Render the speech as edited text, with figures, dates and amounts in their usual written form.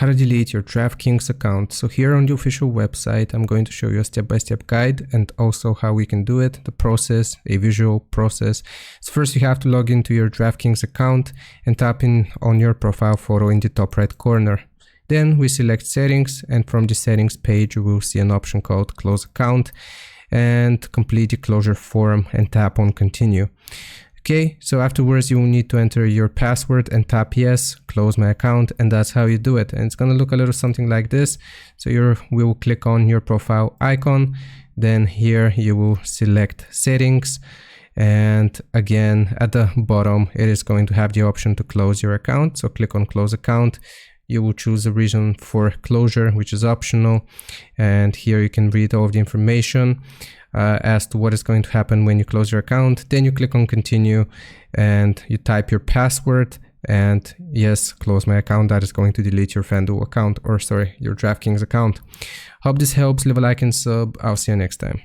how to delete your DraftKings account. So here on the official website, I'm going to show you a step-by-step guide and also how we can do it, the process, a visual process. So first you have to log into your DraftKings account and tap in on your profile photo in the top right corner. Then we select settings, and from the settings page you will see an option called close account, and complete the closure form and tap on continue. Okay, so afterwards you will need to enter your password and tap yes, close my account, and that's how you do it. And it's gonna look a little something like this. So we will click on your profile icon, then here you will select settings, and again at the bottom it is going to have the option to close your account. So click on close account. You will choose a reason for closure, which is optional, and here you can read all of the information as to what is going to happen when you close your account. Then you click on continue and you type your password and yes, close my account. That is going to delete your FanDuel account, or sorry, your DraftKings account. Hope this helps. Leave a like and sub. I'll see you next time.